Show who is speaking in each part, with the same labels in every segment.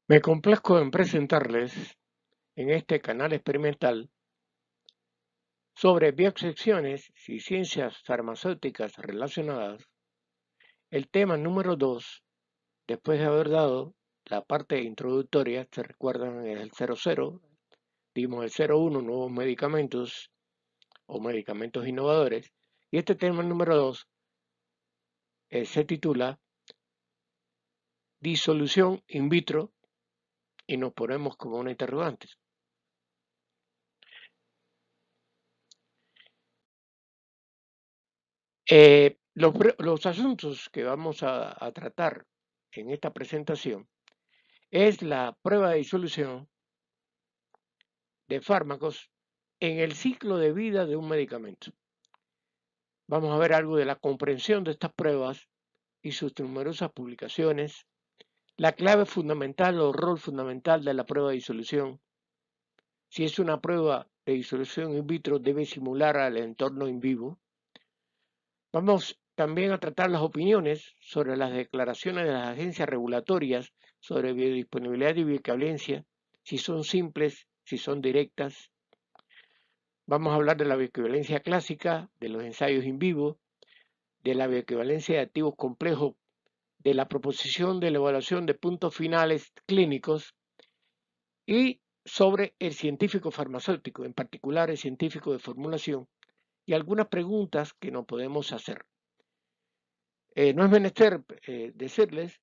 Speaker 1: Me complazco en presentarles en este canal experimental sobre bioexcepciones y ciencias farmacéuticas relacionadas el tema número 2, después de haber dado la parte introductoria. Se recuerdan, es el 00, dimos el 01, nuevos medicamentos o medicamentos innovadores, y este tema número 2 se titula disolución in vitro y nos ponemos como una interrogante. Los asuntos que vamos a tratar en esta presentación es la prueba de disolución de fármacos en el ciclo de vida de un medicamento. Vamos a ver algo de la comprensión de estas pruebas y sus numerosas publicaciones, la clave fundamental o rol fundamental de la prueba de disolución. Si es una prueba de disolución in vitro, debe simular al entorno in vivo. Vamos también a tratar las opiniones sobre las declaraciones de las agencias regulatorias sobre biodisponibilidad y bioequivalencia, si son simples, si son directas. Vamos a hablar de la bioequivalencia clásica, de los ensayos in vivo, de la bioequivalencia de activos complejos, de la proposición de la evaluación de puntos finales clínicos y sobre el científico farmacéutico, en particular el científico de formulación, y algunas preguntas que nos podemos hacer. No es menester decirles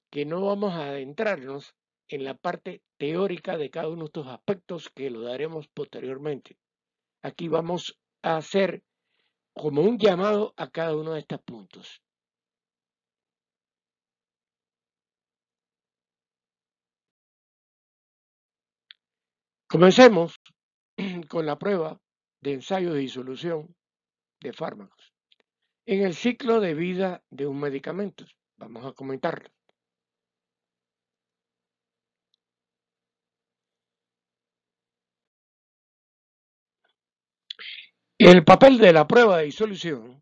Speaker 1: que no vamos a adentrarnos en la parte teórica de cada uno de estos aspectos, que lo daremos posteriormente. Aquí vamos a hacer como un llamado a cada uno de estos puntos. Comencemos con la prueba de ensayo de disolución de fármacos en el ciclo de vida de un medicamento. Vamos a comentarlo. El papel de la prueba de disolución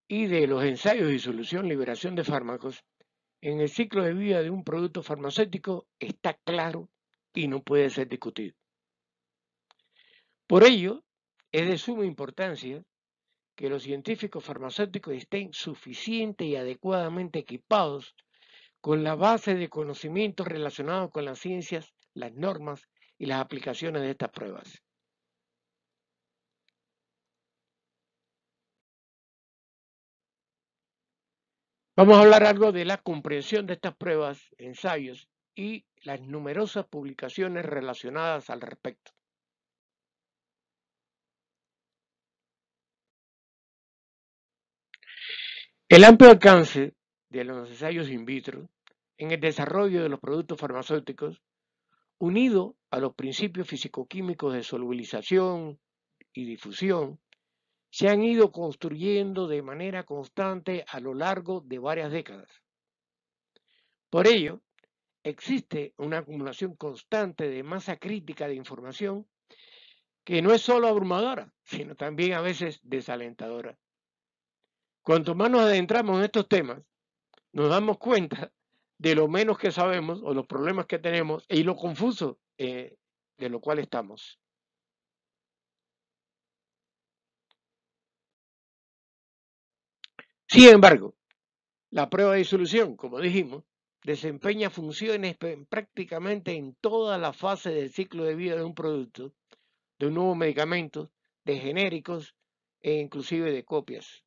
Speaker 1: y de los ensayos de disolución, liberación de fármacos en el ciclo de vida de un producto farmacéutico está claro y no puede ser discutido. Por ello, es de suma importancia que los científicos farmacéuticos estén suficiente y adecuadamente equipados con la base de conocimientos relacionados con las ciencias, las normas y las aplicaciones de estas pruebas. Vamos a hablar algo de la comprensión de estas pruebas, ensayos y las numerosas publicaciones relacionadas al respecto. El amplio alcance de los ensayos in vitro en el desarrollo de los productos farmacéuticos, unido a los principios fisicoquímicos de solubilización y difusión, se han ido construyendo de manera constante a lo largo de varias décadas. Por ello, existe una acumulación constante de masa crítica de información que no es solo abrumadora, sino también a veces desalentadora. Cuanto más nos adentramos en estos temas, nos damos cuenta de lo menos que sabemos o los problemas que tenemos y lo confuso de lo cual estamos. Sin embargo, la prueba de disolución, como dijimos, desempeña funciones prácticamente en toda la fase del ciclo de vida de un producto, de un nuevo medicamento, de genéricos e inclusive de copias.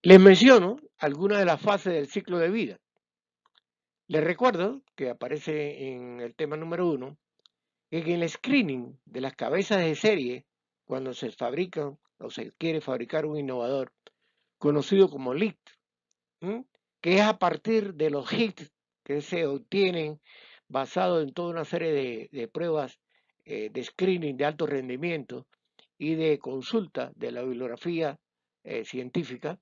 Speaker 1: Les menciono algunas de las fases del ciclo de vida. Les recuerdo que aparece en el tema número 1 que en el screening de las cabezas de serie, cuando se fabrican o se quiere fabricar un innovador, conocido como lead, que es a partir de los hits que se obtienen basado en toda una serie de pruebas de screening de alto rendimiento y de consulta de la bibliografía científica,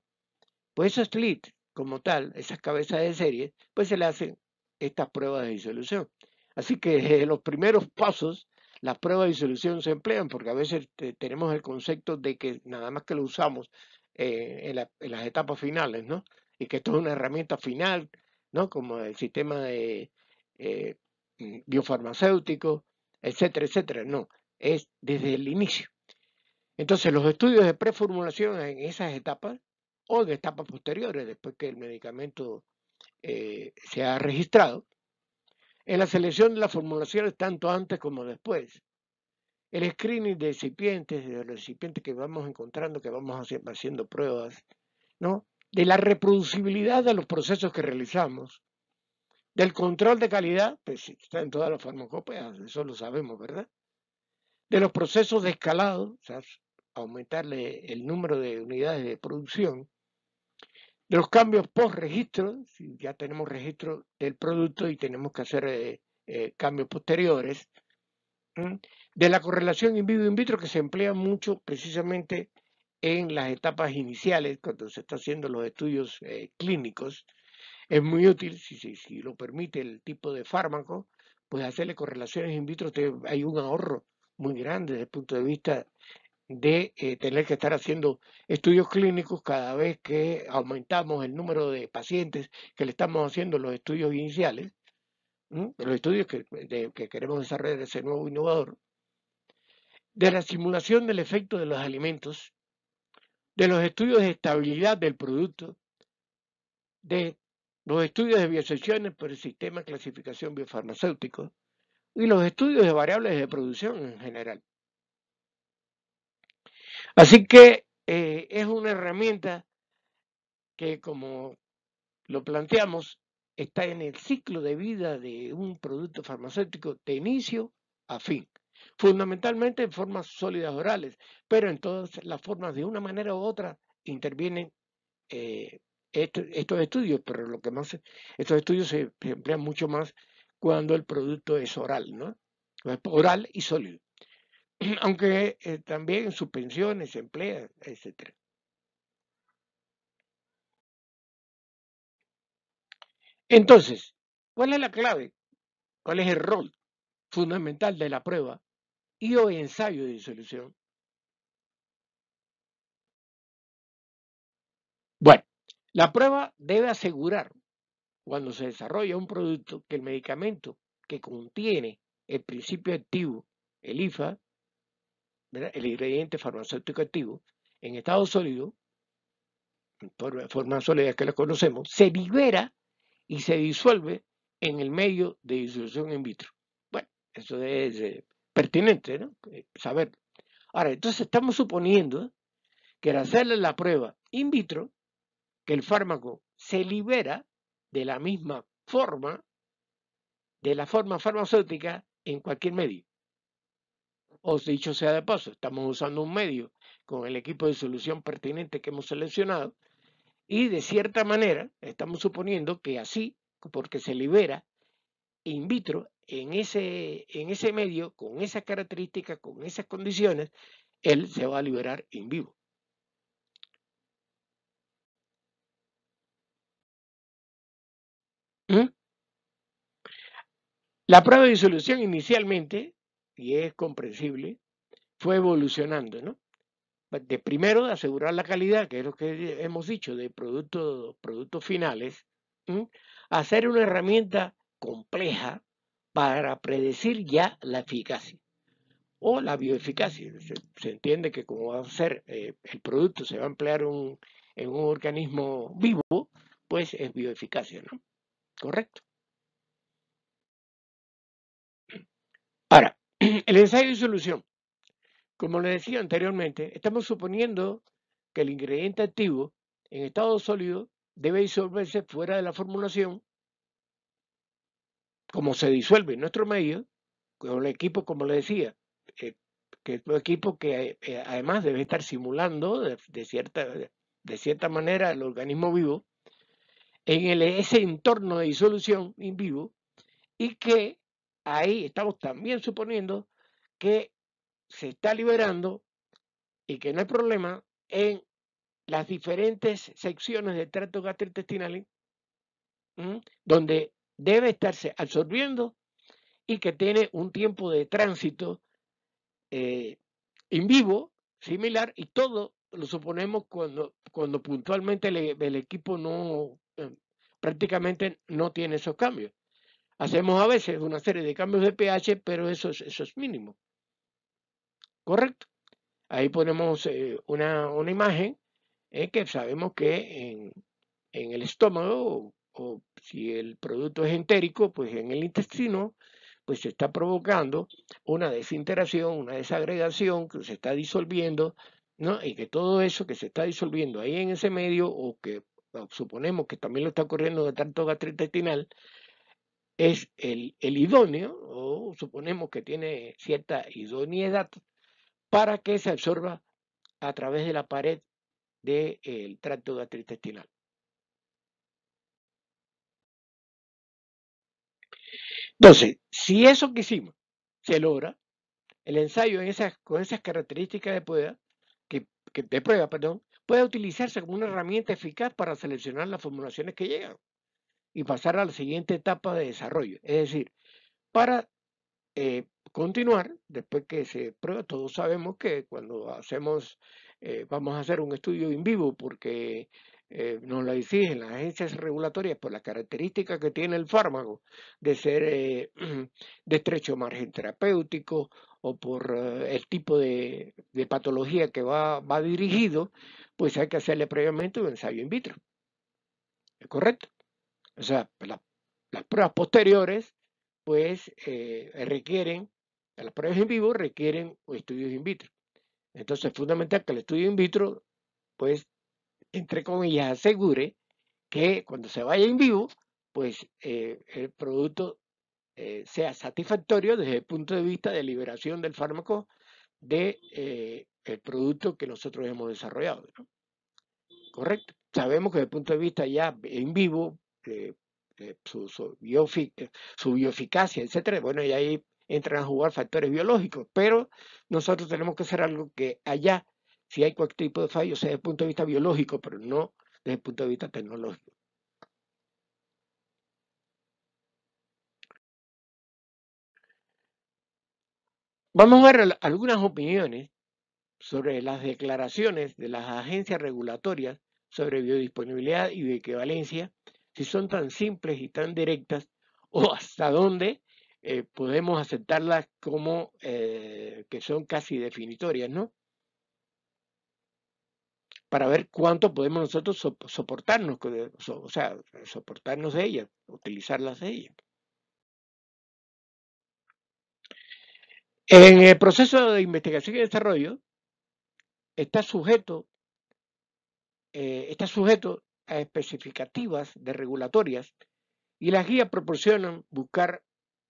Speaker 1: pues esos leads como tal, esas cabezas de serie, pues se le hacen estas pruebas de disolución. Así que desde los primeros pasos, las pruebas de disolución se emplean porque a veces tenemos el concepto de que nada más que lo usamos en las etapas finales, ¿no? Y que esto es una herramienta final, ¿no? Como el sistema de biofarmacéutico, etcétera, etcétera. No, es desde el inicio. Entonces, los estudios de preformulación en esas etapas o en etapas posteriores, después que el medicamento se ha registrado, en la selección de las formulaciones tanto antes como después. El screening de los recipientes que vamos encontrando, que vamos haciendo pruebas, ¿no? De la reproducibilidad de los procesos que realizamos, del control de calidad, pues está en todas las farmacopeas, eso lo sabemos, ¿verdad? De los procesos de escalado, o sea, aumentarle el número de unidades de producción, de los cambios post-registro, si ya tenemos registro del producto y tenemos que hacer cambios posteriores, de la correlación in vivo e in vitro que se emplea mucho precisamente en las etapas iniciales, cuando se está haciendo los estudios clínicos. Es muy útil, si lo permite el tipo de fármaco, pues hacerle correlaciones in vitro, hay un ahorro muy grande desde el punto de vista de tener que estar haciendo estudios clínicos cada vez que aumentamos el número de pacientes que le estamos haciendo los estudios iniciales, los estudios que queremos desarrollar ese nuevo innovador, de la simulación del efecto de los alimentos, de los estudios de estabilidad del producto, de los estudios de biosesiones por el sistema de clasificación biofarmacéutico y los estudios de variables de producción en general. Así que es una herramienta que, como lo planteamos, está en el ciclo de vida de un producto farmacéutico de inicio a fin, fundamentalmente en formas sólidas orales, pero en todas las formas, de una manera u otra, intervienen estos estudios, pero estos estudios se emplean mucho más cuando el producto es oral, ¿no? Oral y sólido, aunque también en suspensiones se emplea, etcétera. Entonces, ¿cuál es la clave? ¿Cuál es el rol fundamental de la prueba y o ensayo de disolución? Bueno, la prueba debe asegurar, cuando se desarrolla un producto, que el medicamento que contiene el principio activo, el IFA, ¿verdad?, el ingrediente farmacéutico activo, en estado sólido, por forma sólida que lo conocemos, se libera y se disuelve en el medio de disolución in vitro. Bueno, eso es pertinente, ¿no? Saber. Ahora, entonces estamos suponiendo que al hacerle la prueba in vitro, que el fármaco se libera de la misma forma, de la forma farmacéutica, en cualquier medio. O dicho sea de paso, estamos usando un medio con el equipo de solución pertinente que hemos seleccionado y de cierta manera estamos suponiendo que así, porque se libera in vitro en ese medio, con esas características, con esas condiciones, él se va a liberar in vivo. La prueba de disolución inicialmente, y es comprensible, fue evolucionando, ¿no? De primero asegurar la calidad, que es lo que hemos dicho, de productos finales, hacer una herramienta compleja para predecir ya la eficacia o la bioeficacia. Se entiende que como va a ser el producto, se va a emplear en un organismo vivo, pues es bioeficacia, ¿no? Correcto. Ahora, el ensayo de solución. Como le decía anteriormente, estamos suponiendo que el ingrediente activo en estado sólido debe disolverse fuera de la formulación, como se disuelve en nuestro medio, con el equipo, como le decía, que es un equipo que además debe estar simulando de cierta manera el organismo vivo en ese entorno de disolución in vivo, y que ahí estamos también suponiendo que se está liberando y que no hay problema en las diferentes secciones del tracto gastrointestinal, donde debe estarse absorbiendo y que tiene un tiempo de tránsito in vivo similar y todo lo suponemos cuando puntualmente el equipo no prácticamente no tiene esos cambios. Hacemos a veces una serie de cambios de pH, pero eso es mínimo. ¿Correcto? Ahí ponemos una imagen que sabemos que en el estómago o si el producto es entérico, pues en el intestino, pues se está provocando una desintegración, una desagregación que se está disolviendo, ¿no? Y que todo eso que se está disolviendo ahí en ese medio o que suponemos que también lo está ocurriendo en el tracto gastrointestinal, es el idóneo o suponemos que tiene cierta idoneidad para que se absorba a través de la pared del tracto gastrointestinal. Entonces, si eso que hicimos se logra, el ensayo con esas características de prueba, perdón, puede utilizarse como una herramienta eficaz para seleccionar las formulaciones que llegan y pasar a la siguiente etapa de desarrollo. Es decir, para continuar, después que se prueba, todos sabemos que cuando vamos a hacer un estudio in vivo porque nos lo exigen las agencias regulatorias por las características que tiene el fármaco de ser de estrecho margen terapéutico o por el tipo de patología que va dirigido, pues hay que hacerle previamente un ensayo in vitro. ¿Es correcto? O sea, las pruebas posteriores pues las pruebas en vivo requieren estudios in vitro. Entonces es fundamental que el estudio in vitro, pues, entre comillas, asegure que cuando se vaya en vivo, pues el producto sea satisfactorio desde el punto de vista de liberación del fármaco el producto que nosotros hemos desarrollado, ¿no? ¿Correcto? Sabemos que desde el punto de vista ya en vivo, eh, su bioeficacia, etcétera, bueno, y ahí entran a jugar factores biológicos, pero nosotros tenemos que hacer algo que allá, si hay cualquier tipo de fallo, sea desde el punto de vista biológico, pero no desde el punto de vista tecnológico. Vamos a ver algunas opiniones sobre las declaraciones de las agencias regulatorias sobre biodisponibilidad y bioequivalencia, si son tan simples y tan directas, o hasta dónde podemos aceptarlas como que son casi definitorias, ¿no? Para ver cuánto podemos nosotros soportarnos, o sea, soportarnos de ellas, utilizarlas de ellas. En el proceso de investigación y desarrollo está sujeto está sujeto a especificativas de regulatorias y las guías proporcionan buscar,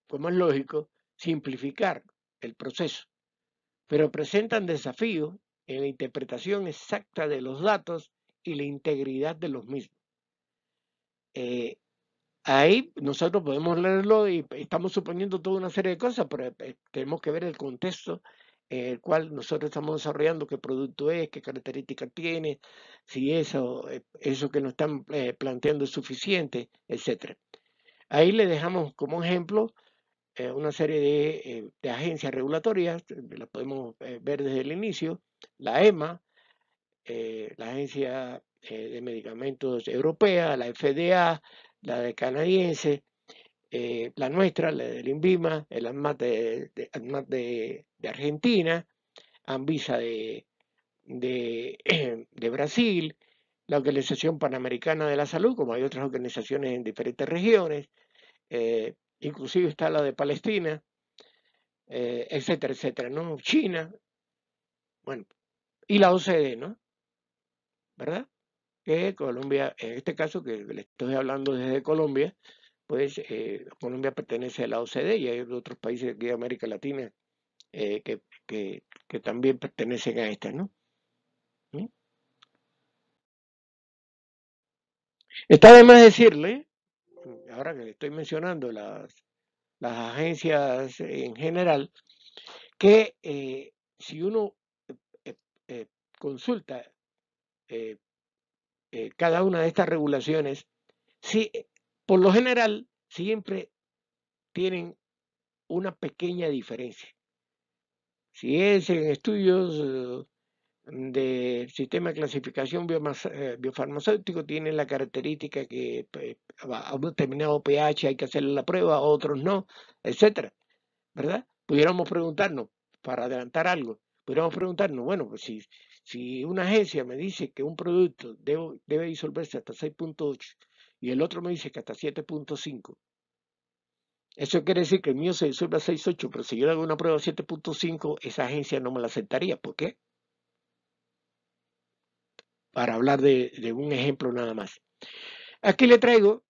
Speaker 1: como es lógico, simplificar el proceso, pero presentan desafíos en la interpretación exacta de los datos y la integridad de los mismos. Ahí nosotros podemos leerlo y estamos suponiendo toda una serie de cosas, pero tenemos que ver el contexto en el cual nosotros estamos desarrollando, qué producto es, qué características tiene, si eso que nos están planteando es suficiente, etcétera. Ahí le dejamos como ejemplo una serie de agencias regulatorias, las podemos ver desde el inicio, la EMA, la Agencia de Medicamentos Europea, la FDA, la de canadiense, la nuestra, la del INVIMA, el ANMAT de Argentina, ANVISA de Brasil, la Organización Panamericana de la Salud, como hay otras organizaciones en diferentes regiones, inclusive está la de Palestina, etcétera, etcétera, ¿no? China, bueno, y la OCDE, ¿no? ¿Verdad? Que Colombia, en este caso que le estoy hablando desde Colombia, pues Colombia pertenece a la OCDE y hay otros países aquí de América Latina que también pertenecen a esta, ¿no? ¿Mm? Está de más decirle, ahora que le estoy mencionando las agencias en general, que si uno eh, eh, consulta eh, cada una de estas regulaciones, sí, por lo general siempre tienen una pequeña diferencia. Si es en estudios del sistema de clasificación biofarmacéutico tiene la característica que a un determinado pH hay que hacerle la prueba, a otros no, etcétera, ¿verdad? Pudiéramos preguntarnos, para adelantar algo, pudiéramos preguntarnos, bueno, pues si una agencia me dice que un producto debe disolverse hasta 6.8 y el otro me dice que hasta 7.5, eso quiere decir que el mío se disuelve a 6.8, pero si yo le hago una prueba a 7.5, esa agencia no me la aceptaría. ¿Por qué? Para hablar de un ejemplo nada más. Aquí le traigo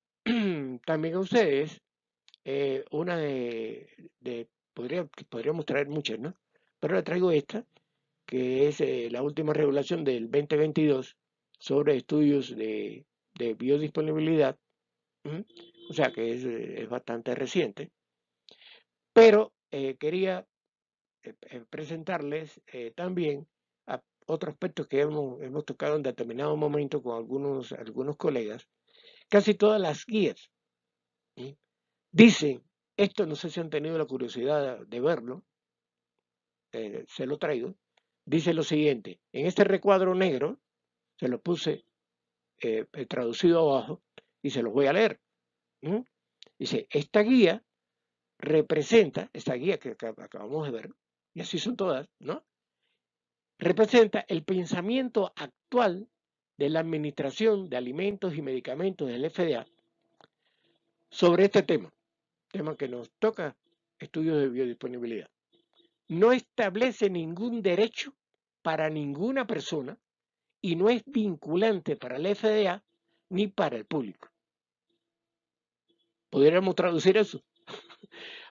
Speaker 1: también a ustedes una podríamos traer muchas, ¿no? Pero le traigo esta, que es la última regulación del 2022 sobre estudios de biodisponibilidad, ¿m? O sea que es bastante reciente, pero quería presentarles también otro aspecto que hemos tocado en determinado momento con algunos colegas. Casi todas las guías, ¿sí?, dicen, esto no sé si han tenido la curiosidad de verlo, se lo traigo, dice lo siguiente, en este recuadro negro, se lo puse traducido abajo y se los voy a leer. ¿Mm? Dice, esta guía representa, esta guía que acabamos de ver, y así son todas, ¿no? Representa el pensamiento actual de la Administración de Alimentos y Medicamentos del FDA sobre este tema que nos toca, estudios de biodisponibilidad. No establece ningún derecho para ninguna persona y no es vinculante para la FDA ni para el público. ¿Podríamos traducir eso?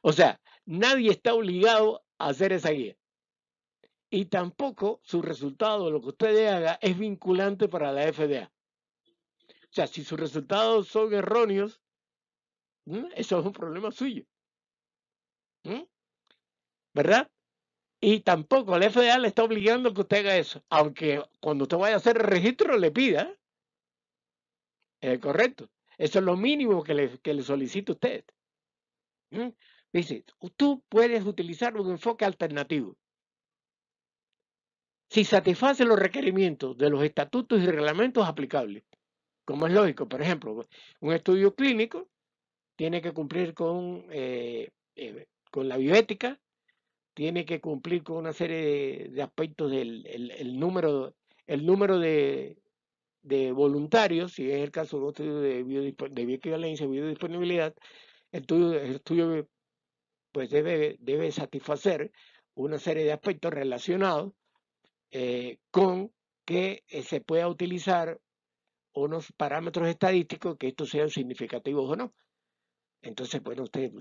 Speaker 1: O sea, nadie está obligado a hacer esa guía. Y tampoco su resultado, lo que usted haga, es vinculante para la FDA. O sea, si sus resultados son erróneos, eso es un problema suyo. ¿Verdad? Y tampoco la FDA le está obligando a que usted haga eso. Aunque cuando usted vaya a hacer el registro le pida. Correcto. Eso es lo mínimo que le solicita usted. Dice, tú puedes utilizar un enfoque alternativo. Si satisface los requerimientos de los estatutos y reglamentos aplicables, como es lógico, por ejemplo, un estudio clínico tiene que cumplir con la bioética, tiene que cumplir con una serie de aspectos del el número de voluntarios, si es el caso de un estudio de bioequivalencia, biodisponibilidad, el estudio pues debe satisfacer una serie de aspectos relacionados con que se pueda utilizar unos parámetros estadísticos que estos sean significativos o no. Entonces, bueno, usted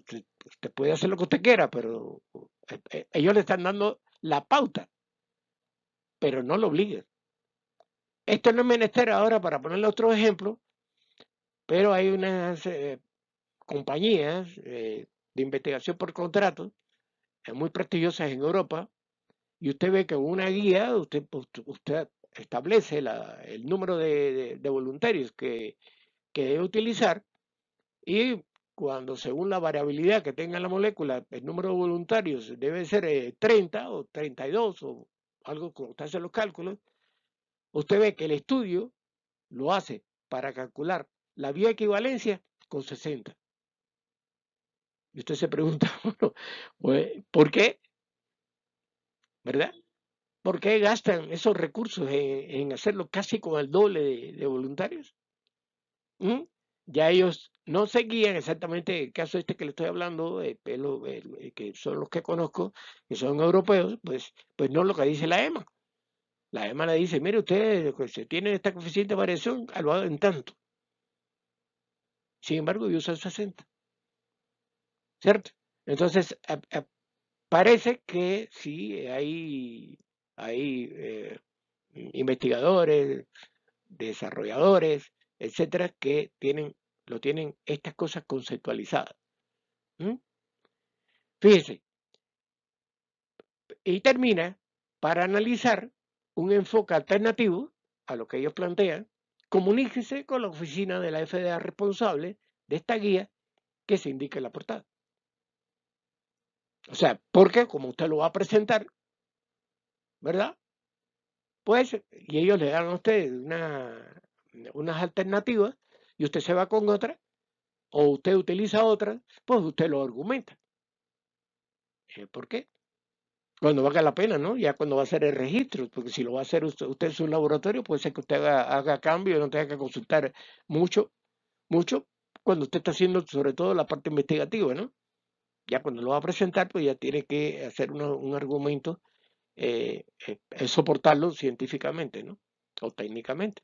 Speaker 1: puede hacer lo que usted quiera, pero ellos le están dando la pauta, pero no lo obliguen. Esto no es menester ahora para ponerle otro ejemplo, pero hay unas compañías de investigación por contrato muy prestigiosas en Europa, y usted ve que en una guía usted establece el número de voluntarios que debe utilizar, y cuando según la variabilidad que tenga la molécula, el número de voluntarios debe ser 30 o 32 o algo, como usted hace los cálculos, usted ve que el estudio lo hace para calcular la bioequivalencia con 60. Y usted se pregunta, bueno, pues, ¿por qué? ¿Verdad? ¿Por qué gastan esos recursos en hacerlo casi con el doble de voluntarios? ¿Mm? Ya ellos no seguían exactamente el caso este que le estoy hablando, que son los que conozco, que son europeos, pues no lo que dice la EMA. La EMA le dice, mire usted, se tiene esta coeficiente de variación, lo hago en tanto. Sin embargo, yo uso el 60, ¿cierto? Entonces, parece que sí hay investigadores, desarrolladores, etcétera, que lo tienen estas cosas conceptualizadas. Fíjese, y termina para analizar un enfoque alternativo a lo que ellos plantean. Comuníquese con la oficina de la FDA responsable de esta guía que se indica en la portada. O sea, porque como usted lo va a presentar, ¿verdad? pues, y ellos le dan a usted unas alternativas y usted se va con otra, o usted utiliza otra, pues usted lo argumenta. ¿Por qué? Cuando valga la pena, ¿no? Ya cuando va a hacer el registro, porque si lo va a hacer usted en su laboratorio, puede ser que usted haga cambio y no tenga que consultar mucho, mucho, cuando usted está haciendo sobre todo la parte investigativa, ¿no? Ya cuando lo va a presentar, pues ya tiene que hacer un argumento, soportarlo científicamente, ¿no? O técnicamente.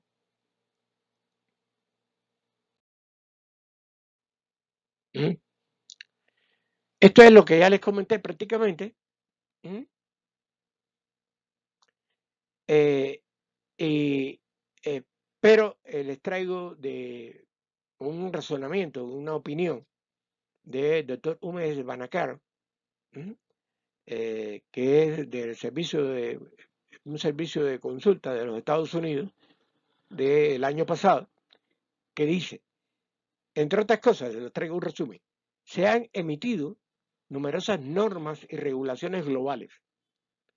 Speaker 1: Ujú. Esto es lo que ya les comenté prácticamente. Ujú. Eh, y, eh, pero les traigo de un razonamiento, una opinión del doctor Umes Banakar, ¿m? Que es un servicio de consulta de los Estados Unidos del año pasado, que dice, entre otras cosas, les traigo un resumen, se han emitido numerosas normas y regulaciones globales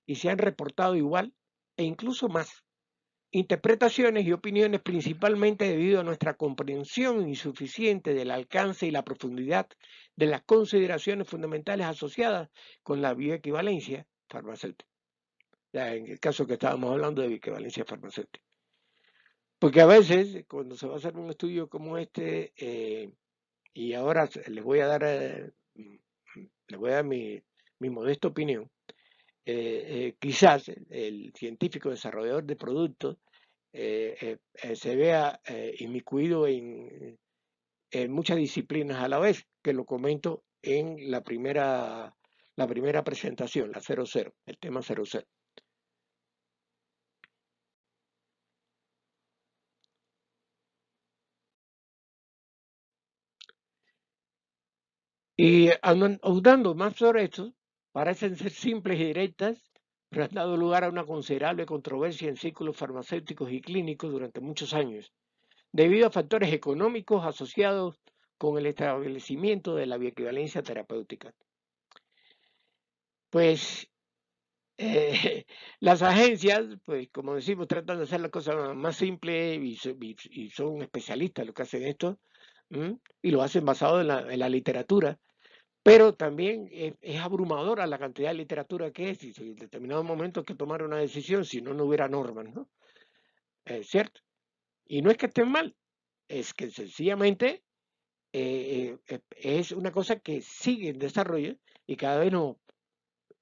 Speaker 1: y se han reportado igual e incluso más interpretaciones y opiniones, principalmente debido a nuestra comprensión insuficiente del alcance y la profundidad de las consideraciones fundamentales asociadas con la bioequivalencia farmacéutica. Ya en el caso que estábamos hablando de bioequivalencia farmacéutica. Porque a veces, cuando se va a hacer un estudio como este, y ahora les voy a dar mi modesta opinión, quizás el científico desarrollador de productos se vea inmiscuido en muchas disciplinas a la vez, que lo comento en la primera presentación, la 00, el tema 00. Y ahondando más sobre esto, parecen ser simples y directas, pero han dado lugar a una considerable controversia en círculos farmacéuticos y clínicos durante muchos años, debido a factores económicos asociados con el establecimiento de la bioequivalencia terapéutica. Pues las agencias, pues como decimos, tratan de hacer las cosas más simples y son especialistas los que hacen esto, y lo hacen basado en la literatura, pero también es abrumadora la cantidad de literatura que es, y en determinados momentos hay que tomar una decisión, si no, no hubiera normas, ¿no? ¿Cierto? Y no es que estén mal, es que sencillamente es una cosa que sigue en desarrollo y cada vez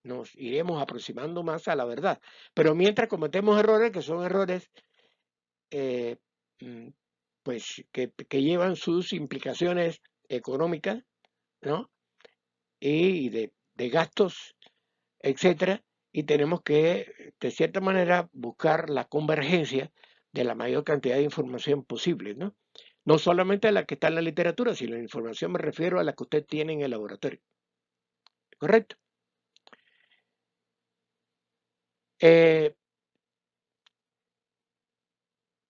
Speaker 1: nos iremos aproximando más a la verdad. Pero mientras cometemos errores, que son errores eh, mm, pues que llevan sus implicaciones económicas, ¿no? Y de gastos, etcétera, y tenemos que, de cierta manera, buscar la convergencia de la mayor cantidad de información posible, ¿no? No solamente la que está en la literatura, sino la información me refiero a la que usted tiene en el laboratorio. ¿Correcto? Eh,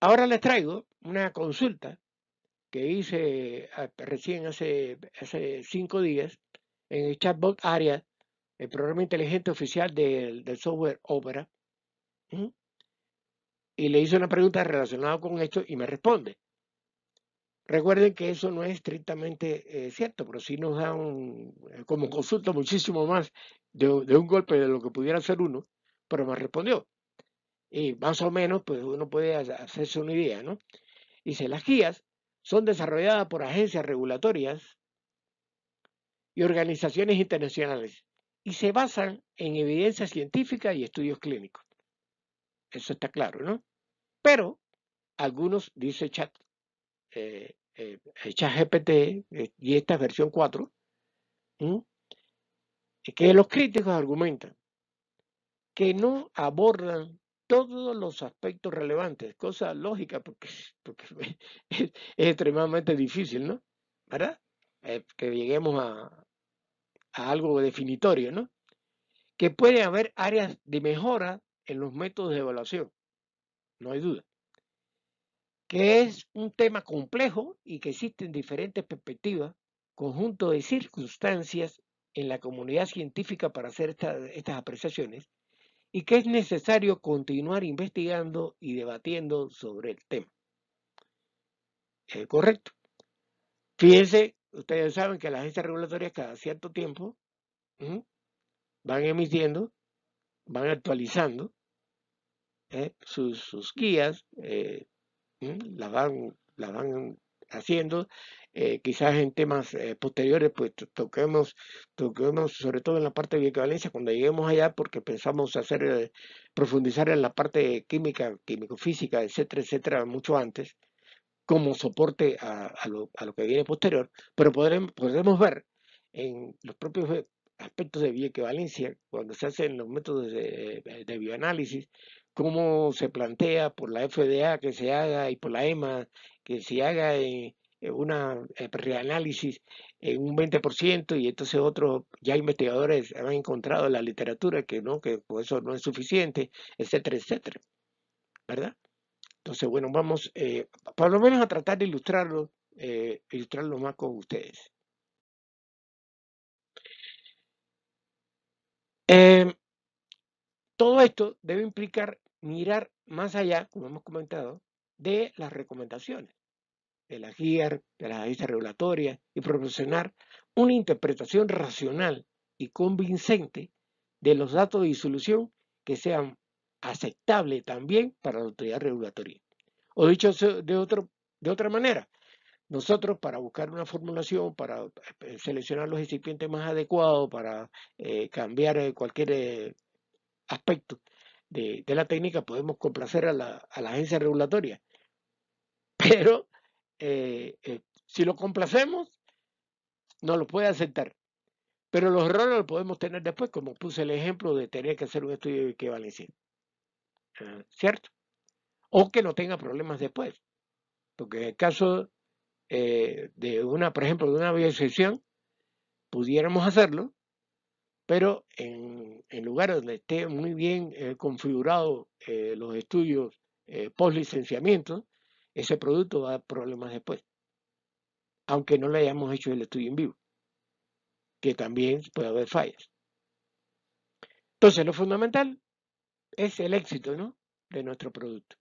Speaker 1: Ahora les traigo una consulta que hice recién hace 5 días en el chatbot ARIA, el programa inteligente oficial del software Opera, ¿m? Y le hice una pregunta relacionada con esto y me responde. Recuerden que eso no es estrictamente cierto, pero sí nos da como consulta muchísimo más de un golpe de lo que pudiera ser uno, pero me respondió. Y más o menos, pues uno puede hacerse una idea, ¿no? Dice, las guías son desarrolladas por agencias regulatorias y organizaciones internacionales y se basan en evidencia científica y estudios clínicos. Eso está claro, ¿no? Pero algunos, dice ChatGPT, y esta es versión 4, ¿m? Que los críticos argumentan que no abordan todos los aspectos relevantes, cosa lógica porque es extremadamente difícil, ¿no? ¿Verdad? Que lleguemos a algo definitorio, ¿no? Que puede haber áreas de mejora en los métodos de evaluación, no hay duda. Que es un tema complejo y que existen diferentes perspectivas, conjunto de circunstancias en la comunidad científica para hacer estas apreciaciones, y que es necesario continuar investigando y debatiendo sobre el tema. ¿Correcto? Fíjense, ustedes saben que las agencias regulatorias cada cierto tiempo van emitiendo, van actualizando sus guías, las van haciendo. Quizás en temas posteriores, pues toquemos sobre todo en la parte de bioequivalencia cuando lleguemos allá, porque pensamos hacer, profundizar en la parte química, químico-física, etcétera, etcétera, mucho antes, como soporte a lo que viene posterior, pero podremos ver en los propios aspectos de bioequivalencia, cuando se hacen los métodos de bioanálisis, cómo se plantea por la FDA que se haga y por la EMA que se haga una reanálisis en un 20% y entonces otros, ya investigadores han encontrado en la literatura que no, que por eso no es suficiente, etcétera, etcétera, ¿verdad? Entonces, bueno, vamos por lo menos a tratar de ilustrarlo más con ustedes. Todo esto debe implicar mirar más allá, como hemos comentado, de las recomendaciones, de las guías, de las agencias regulatorias y proporcionar una interpretación racional y convincente de los datos de disolución que sean aceptables también para la autoridad regulatoria. O dicho de otra manera, nosotros para buscar una formulación, para seleccionar los recipientes más adecuados, para cambiar cualquier aspecto de la técnica, podemos complacer a la agencia regulatoria. Pero si lo complacemos, no lo puede aceptar. Pero los errores los podemos tener después, como puse el ejemplo de tener que hacer un estudio de equivalencia. ¿Cierto? O que no tenga problemas después. Porque en el caso de una, por ejemplo, de una bioexcepción, pudiéramos hacerlo, pero en lugares donde esté muy bien configurado los estudios post licenciamiento, ese producto va a dar problemas después, aunque no le hayamos hecho el estudio en vivo, que también puede haber fallas. Entonces, lo fundamental es el éxito, ¿no?, de nuestro producto.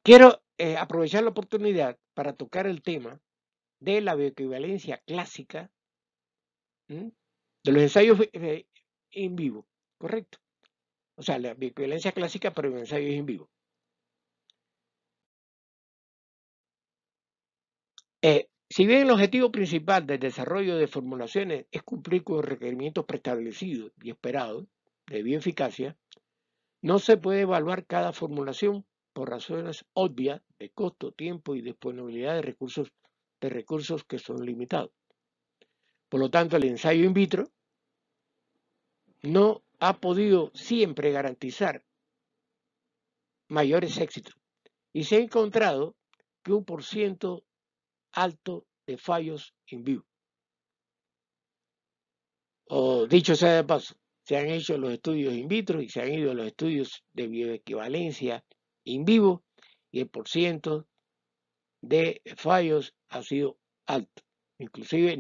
Speaker 1: Quiero aprovechar la oportunidad para tocar el tema de la bioequivalencia clásica, de los ensayos en vivo, ¿correcto? O sea, la bioequivalencia clásica, pero en ensayos en vivo. Si bien el objetivo principal del desarrollo de formulaciones es cumplir con los requerimientos preestablecidos y esperados de bioeficacia, no se puede evaluar cada formulación por razones obvias de costo, tiempo y disponibilidad de recursos que son limitados. Por lo tanto, el ensayo in vitro no ha podido siempre garantizar mayores éxitos y se ha encontrado que un % alto de fallos in vivo. O dicho sea de paso, se han hecho los estudios in vitro y se han ido los estudios de bioequivalencia in vivo y el % de fallos ha sido alto. Inclusive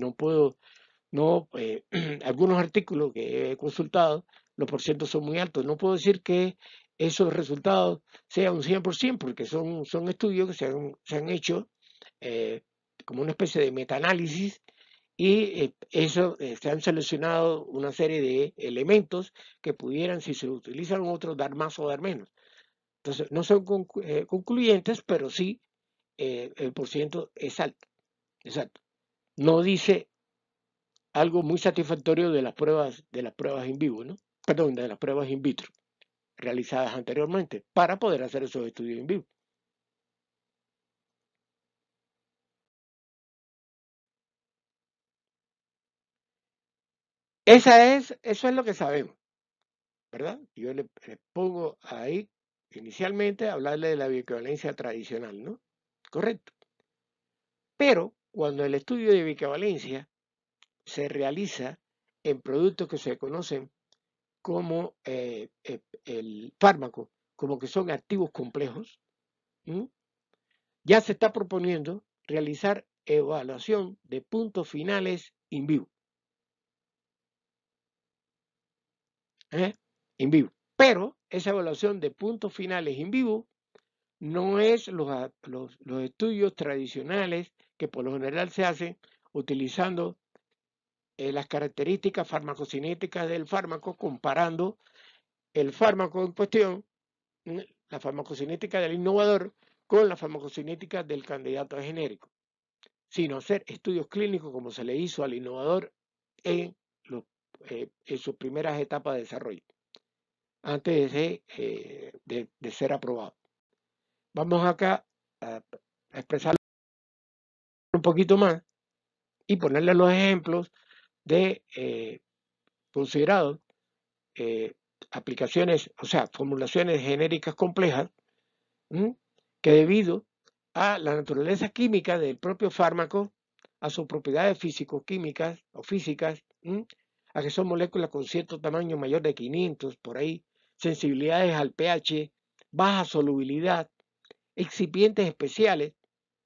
Speaker 1: algunos artículos que he consultado, los porcientos son muy altos. No puedo decir que esos resultados sean un 100% porque son estudios que se han hecho como una especie de metaanálisis y se han seleccionado una serie de elementos que pudieran, si se utilizan otros, dar más o dar menos. Entonces, no son concluyentes, pero sí el % es alto. Exacto. No dice algo muy satisfactorio de las pruebas in vivo, ¿no? Perdón, de las pruebas in vitro realizadas anteriormente para poder hacer esos estudios in vivo. Eso es lo que sabemos, ¿verdad? Yo le pongo ahí inicialmente a hablarle de la bioequivalencia tradicional, ¿no? Correcto. Pero cuando el estudio de bioequivalencia se realiza en productos que se conocen como el fármaco, como que son activos complejos, ya se está proponiendo realizar evaluación de puntos finales in vivo. In vivo. Pero esa evaluación de puntos finales in vivo no es los estudios tradicionales que por lo general se hacen utilizando las características farmacocinéticas del fármaco, comparando el fármaco en cuestión, la farmacocinética del innovador, con la farmacocinética del candidato a genérico, sino hacer estudios clínicos como se le hizo al innovador en sus primeras etapas de desarrollo, antes de ser aprobado. Vamos acá a expresar un poquito más y ponerle los ejemplos de considerados aplicaciones, o sea, formulaciones genéricas complejas, que debido a la naturaleza química del propio fármaco, a sus propiedades físico-químicas o físicas, a que son moléculas con cierto tamaño mayor de 500, por ahí, sensibilidades al pH, baja solubilidad, excipientes especiales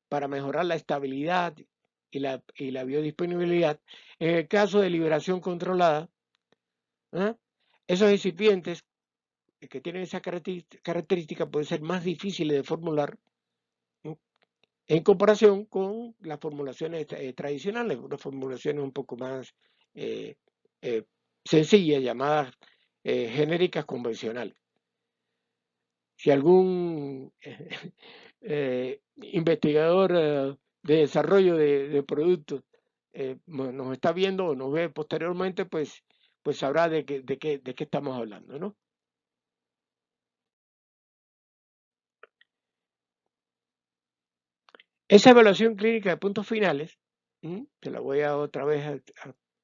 Speaker 1: para mejorar la estabilidad y la biodisponibilidad. En el caso de liberación controlada, esos excipientes que tienen esa característica pueden ser más difíciles de formular en comparación con las formulaciones tradicionales, unas formulaciones un poco más sencillas, llamadas genéricas convencionales. Si algún investigador de desarrollo de productos nos está viendo o nos ve posteriormente, pues sabrá de qué estamos hablando, ¿no? Esa evaluación clínica de puntos finales, te la voy a otra vez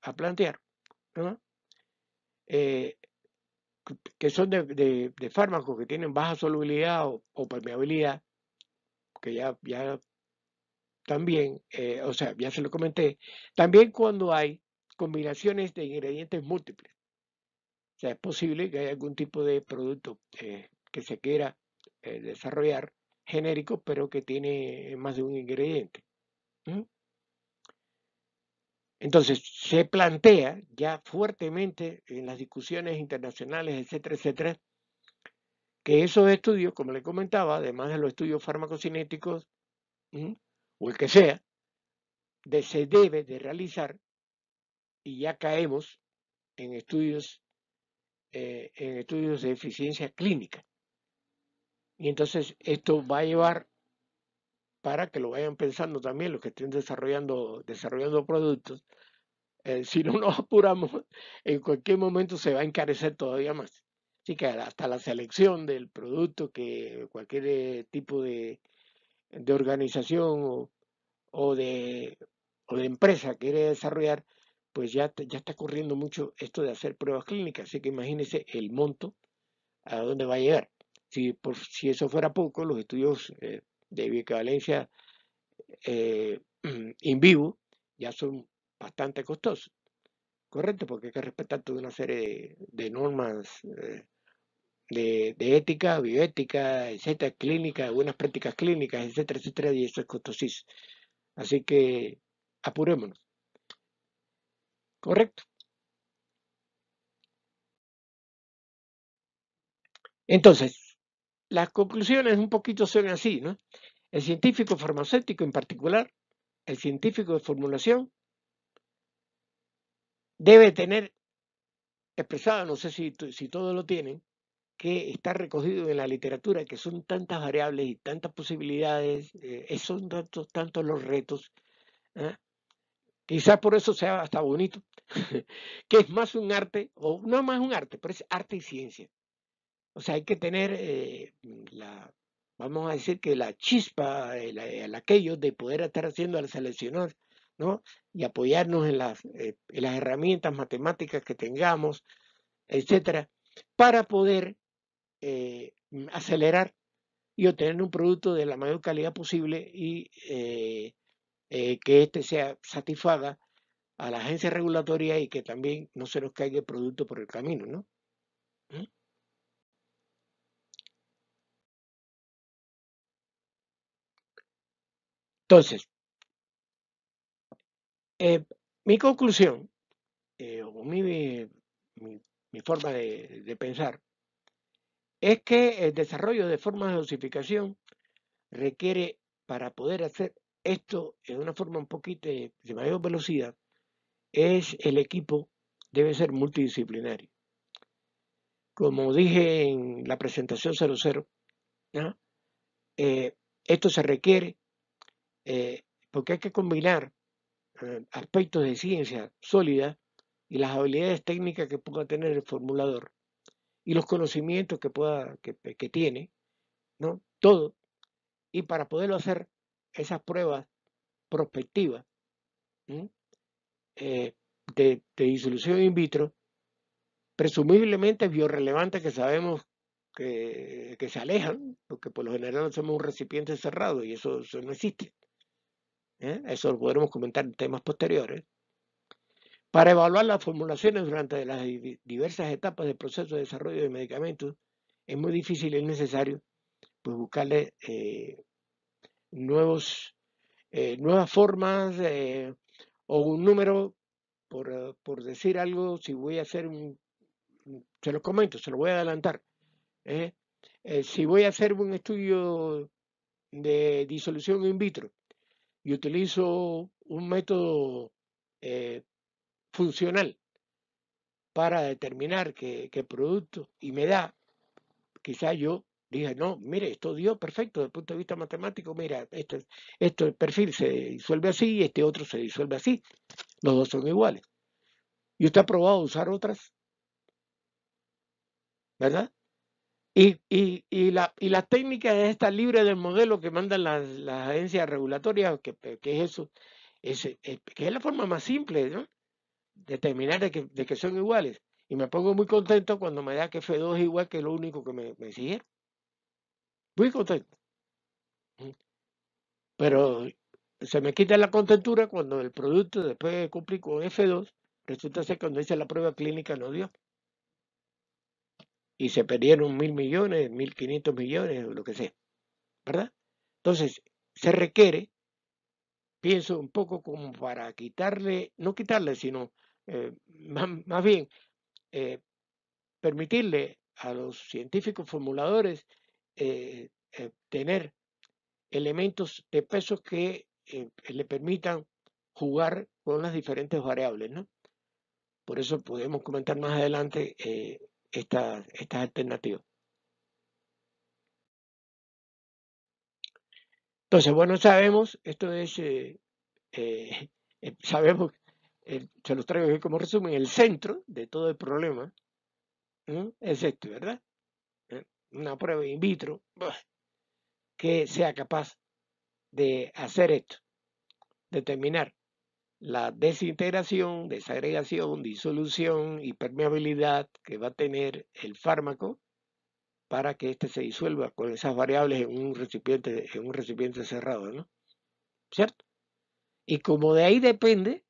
Speaker 1: a plantear, ¿no? Que son de fármacos que tienen baja solubilidad o permeabilidad, que ya también, o sea, ya se lo comenté, también cuando hay combinaciones de ingredientes múltiples. O sea, es posible que haya algún tipo de producto que se quiera desarrollar genérico, pero que tiene más de un ingrediente. Entonces, se plantea ya fuertemente en las discusiones internacionales, etcétera, que esos estudios, como le comentaba, además de los estudios farmacocinéticos, o el que sea, se debe de realizar, y ya caemos en estudios de eficiencia clínica. Y entonces esto va a llevar, para que lo vayan pensando también los que estén desarrollando productos, si no nos apuramos, en cualquier momento se va a encarecer todavía más. Así que hasta la selección del producto que cualquier tipo de organización o de empresa quiere desarrollar, pues ya está corriendo mucho esto de hacer pruebas clínicas. Así que imagínense el monto a dónde va a llegar. Si eso fuera poco, los estudios de bioequivalencia in vivo ya son bastante costosos. Correcto, porque hay que respetar toda una serie de normas de ética, bioética, etcétera, clínica, buenas prácticas clínicas, etcétera, y eso es costosísimo. Así que apurémonos. Correcto. Entonces, las conclusiones un poquito son así, ¿no? El científico farmacéutico en particular, el científico de formulación, debe tener expresado, no sé si todos lo tienen, que está recogido en la literatura, que son tantas variables y tantas posibilidades, son tantos los retos, ¿eh? Quizás por eso sea hasta bonito, que es más un arte, o no más un arte, pero es arte y ciencia. O sea, hay que tener vamos a decir que la chispa, el aquello de poder estar haciendo al seleccionar, ¿no? Y apoyarnos en las herramientas matemáticas que tengamos, etcétera, para poder acelerar y obtener un producto de la mayor calidad posible y que éste satisfaga a la agencia regulatoria y que también no se nos caiga el producto por el camino, ¿no? Entonces, Mi conclusión, o mi forma de pensar, es que el desarrollo de formas de dosificación requiere, para poder hacer esto en una forma un poquito de mayor velocidad, es el equipo debe ser multidisciplinario. Como dije en la presentación 00, ¿no? Esto se requiere porque hay que combinar aspectos de ciencia sólida y las habilidades técnicas que pueda tener el formulador y los conocimientos que tiene, ¿no? Todo. Y para poderlo hacer, esas pruebas prospectivas, ¿no? De disolución in vitro, presumiblemente biorrelevantes que sabemos que se alejan, porque por lo general somos un recipiente cerrado y eso no existe. Eso lo podremos comentar en temas posteriores. Para evaluar las formulaciones durante las diversas etapas del proceso de desarrollo de medicamentos, es muy difícil y es necesario pues, buscarle nuevas formas o un número, por decir algo, si voy a hacer se lo comento, se lo voy a adelantar. Si voy a hacer un estudio de disolución in vitro y utilizo un método funcional para determinar qué producto y me da, quizá yo dije, no, mire, esto dio perfecto desde el punto de vista matemático, mira, esto el perfil se disuelve así y este otro se disuelve así, los dos son iguales. Y usted ha probado a usar otras, ¿verdad? Y la técnica es esta libre del modelo que mandan las agencias regulatorias, que es eso, que es la forma más simple, ¿no? Determinar de que son iguales. Y me pongo muy contento cuando me da que F2 es igual que lo único que me exigieron. Muy contento. Pero se me quita la contentura cuando el producto, después de cumplir con F2, resulta ser que cuando hice la prueba clínica no dio. Y se perdieron 1.000 millones, 1.500 millones, o lo que sea. ¿Verdad? Entonces, se requiere, pienso, un poco como para quitarle, no quitarle, sino más bien eh, permitirle a los científicos formuladores tener elementos de peso que le permitan jugar con las diferentes variables, ¿no? Por eso podemos comentar más adelante estas alternativas. Entonces, bueno, sabemos, esto es, sabemos, se los traigo aquí como resumen, el centro de todo el problema es este, ¿verdad? Una prueba in vitro que sea capaz de hacer esto, determinar la desintegración, desagregación, disolución y permeabilidad que va a tener el fármaco para que éste se disuelva con esas variables en un recipiente cerrado, ¿no? ¿Cierto? Y como de ahí depende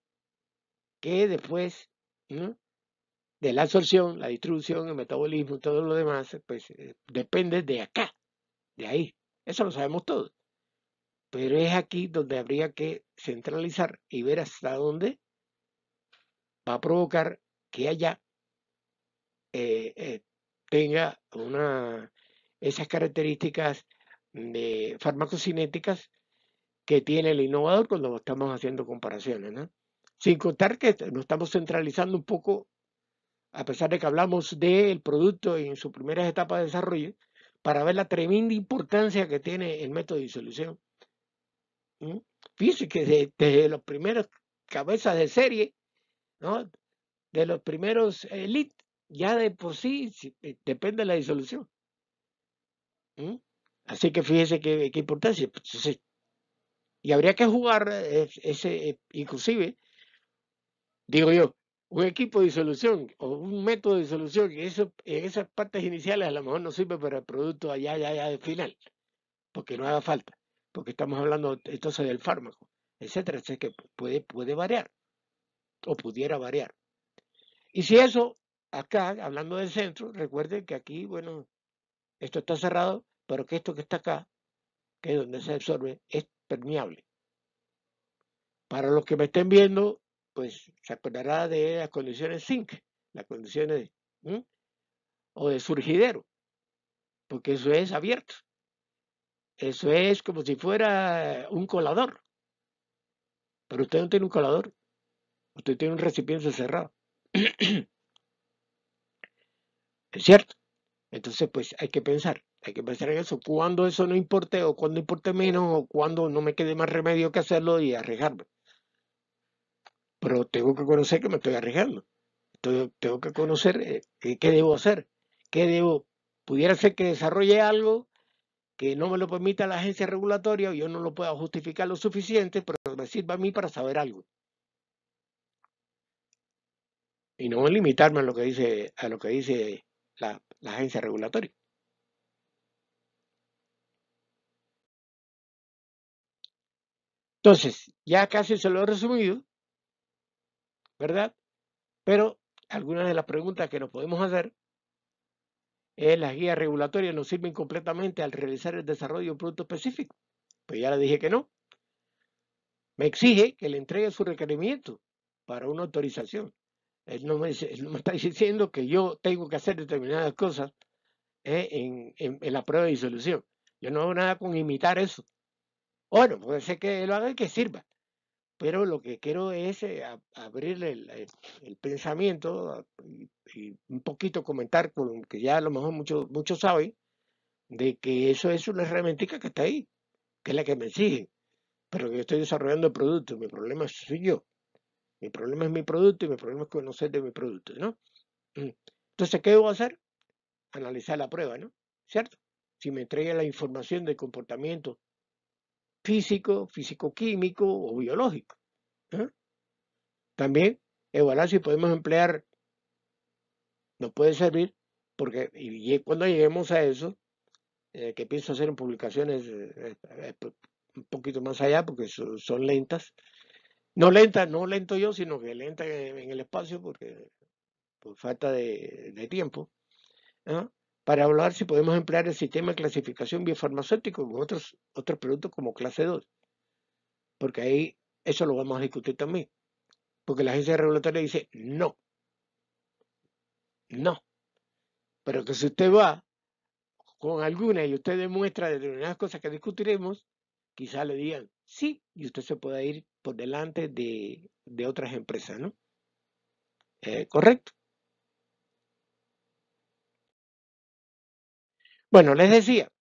Speaker 1: que después, ¿no? De la absorción, la distribución, el metabolismo, todo lo demás, pues depende de acá, de ahí. Eso lo sabemos todos. Pero es aquí donde habría que centralizar y ver hasta dónde va a provocar que haya tenga esas características de farmacocinéticas que tiene el innovador cuando estamos haciendo comparaciones, ¿no? Sin contar que nos estamos centralizando un poco, a pesar de que hablamos del producto en sus primeras etapas de desarrollo, para ver la tremenda importancia que tiene el método de disolución. Fíjense que desde los primeros cabezas de serie, ¿no? De los primeros elite, ya de por sí depende de la disolución. Así que fíjese qué importancia. Entonces, y habría que jugar inclusive, digo yo, un equipo de disolución o un método de disolución, que eso, en esas partes iniciales a lo mejor no sirve para el producto allá de final, porque no haga falta, porque estamos hablando entonces del fármaco, etcétera, etcétera, que puede variar o pudiera variar. Y si eso, acá, hablando del centro, recuerden que aquí, bueno, esto está cerrado, pero que esto que está acá, que es donde se absorbe, es permeable. Para los que me estén viendo, pues se acordará de las condiciones zinc, las condiciones o de surgidero, porque eso es abierto. Eso es como si fuera un colador, pero usted no tiene un colador, usted tiene un recipiente cerrado. ¿Es cierto? Entonces, pues hay que pensar en eso, cuando eso no importe o cuando importe menos o cuando no me quede más remedio que hacerlo y arriesgarme. Pero tengo que conocer que me estoy arriesgando. Tengo que conocer qué debo hacer, qué debo. Pudiera ser que desarrolle algo que no me lo permita la agencia regulatoria o yo no lo pueda justificar lo suficiente, pero me sirva a mí para saber algo. Y no limitarme a lo que dice la agencia regulatoria. Entonces, ya casi se lo he resumido, ¿verdad? Pero algunas de las preguntas que nos podemos hacer es: ¿las guías regulatorias nos sirven completamente al realizar el desarrollo de un producto específico? Pues ya le dije que no. Me exige que le entregue su requerimiento para una autorización. Él no me está diciendo que yo tengo que hacer determinadas cosas en la prueba de disolución. Yo no hago nada con imitar eso. Bueno, puede ser que lo haga y que sirva, pero lo que quiero es abrirle el pensamiento y un poquito comentar, con que ya a lo mejor muchos saben, de que eso es una herramienta que está ahí, que es la que me exige, pero que yo estoy desarrollando el producto. Mi problema soy yo. Mi problema es mi producto y mi problema es conocer de mi producto, ¿no? Entonces, ¿qué debo hacer? Analizar la prueba, ¿no? ¿Cierto? Si me entrega la información de comportamiento físico, físico-químico o biológico. ¿Eh? También evaluar si podemos emplear, nos puede servir, porque y cuando lleguemos a eso, que pienso hacer en publicaciones un poquito más allá, porque son lentas. No lentas, no lento yo, sino que lenta en el espacio, porque por falta de tiempo. ¿Ah? Para hablar si podemos emplear el sistema de clasificación biofarmacéutico con otros productos como clase 2, porque ahí eso lo vamos a discutir también, porque la agencia regulatoria dice no, no, pero que si usted va con alguna y usted demuestra determinadas cosas que discutiremos, quizá le digan sí y usted se pueda ir por delante de otras empresas, ¿no? ¿Correcto? Bueno, les decía,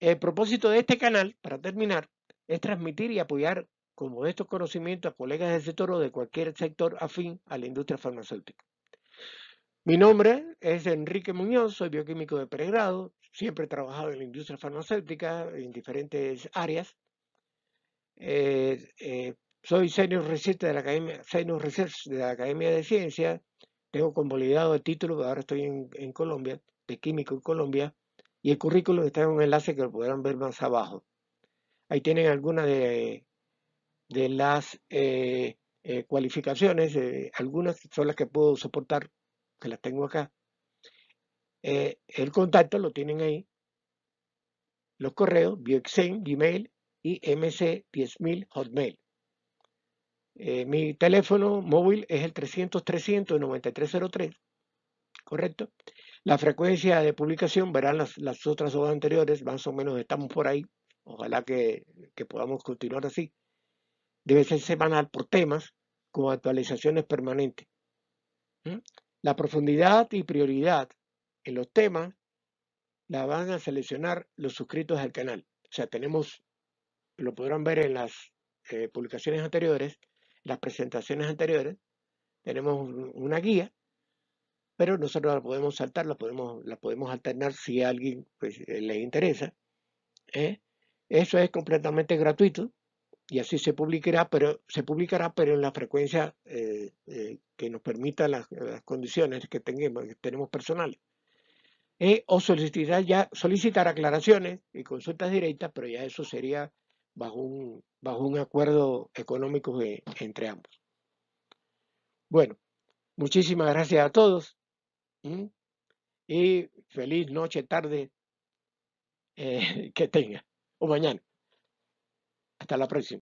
Speaker 1: el propósito de este canal, para terminar, es transmitir y apoyar con modestos conocimientos a colegas del sector o de cualquier sector afín a la industria farmacéutica. Mi nombre es Enrique Muñoz, soy bioquímico de pregrado, siempre he trabajado en la industria farmacéutica en diferentes áreas. Soy Senior Research de la Academia de Ciencias, tengo convalidado el título, ahora estoy en Colombia, de químico en Colombia, y el currículum está en un enlace que lo podrán ver más abajo. Ahí tienen algunas de las cualificaciones, algunas son las que puedo soportar, que las tengo acá. El contacto lo tienen ahí, los correos, Bioexen, Gmail y MC10000 Hotmail. Mi teléfono móvil es el 300-300-9303, ¿correcto? La frecuencia de publicación, verán las otras dos anteriores, más o menos estamos por ahí. Ojalá que podamos continuar así. Debe ser semanal por temas con actualizaciones permanentes. La profundidad y prioridad en los temas la van a seleccionar los suscritos al canal. O sea, lo podrán ver en las publicaciones anteriores, las presentaciones anteriores, tenemos una guía, pero nosotros la podemos saltar, la podemos alternar si a alguien pues, le interesa. Eso es completamente gratuito y así se publicará, pero en la frecuencia que nos permita las condiciones que tenemos personales. O solicitar aclaraciones y consultas directas, pero ya eso sería bajo un acuerdo económico entre ambos. Bueno, muchísimas gracias a todos y feliz noche, tarde que tenga o mañana. Hasta la próxima.